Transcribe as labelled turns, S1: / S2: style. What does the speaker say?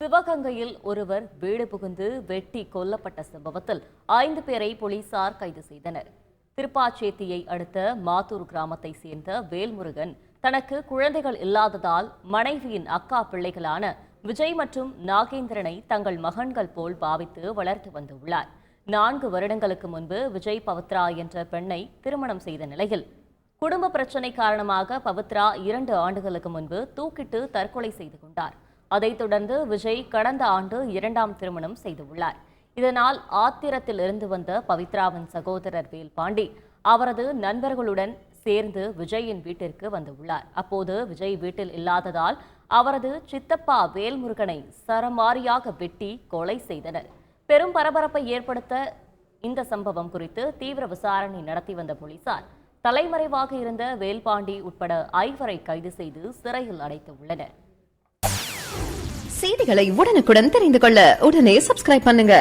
S1: சிவகங்கையில் ஒருவர் வீடு புகுந்து வெட்டி கொல்லப்பட்ட சம்பவத்தில் 5 பேரை போலீசார் கைது செய்தனர். திருப்பாச்சேத்தியை அடுத்த மாத்தூர் கிராமத்தை சேர்ந்த வேல்முருகன் தனக்கு குழந்தைகள் இல்லாததால் மனைவியின் அக்கா பிள்ளைகளான விஜய் மற்றும் நாகேந்திரனை தங்கள் மகன்கள் போல் பாவித்து வளர்த்து வந்துள்ளார். 4 வருடங்களுக்கு முன்பு விஜய் பவித்ரா என்ற பெண்ணை திருமணம் செய்த நிலையில் குடும்ப பிரச்சினை காரணமாக பவித்ரா 2 ஆண்டுகளுக்கு முன்பு தூக்கிட்டு தற்கொலை செய்து கொண்டார். அதைத் தொடர்ந்து விஜய் கடந்த ஆண்டு 2ஆம் திருமணம் செய்துள்ளார். இதனால் ஆத்திரத்தில் இருந்து வந்த பவித்ராவின் சகோதரர் வேல்பாண்டி அவரது நண்பர்களுடன் சேர்ந்து விஜயின் வீட்டிற்கு வந்துள்ளார். அப்போது விஜய் வீட்டில் இல்லாததால் அவரது சித்தப்பா வேல்முருகனை சரமாரியாக வெட்டி கொலை செய்தனர். பெரும் பரபரப்பை ஏற்படுத்த இந்த சம்பவம் குறித்து தீவிர விசாரணை நடத்தி வந்த போலீசார் தலைமறைவாக இருந்த வேல்பாண்டி உட்பட 5 கைது செய்து சிறையில் அடைத்துள்ளனர்.
S2: செய்திகளை உடனுக்குடன் தெரிந்து கொள்ள உடனே சப்ஸ்கிரைப் பண்ணுங்க.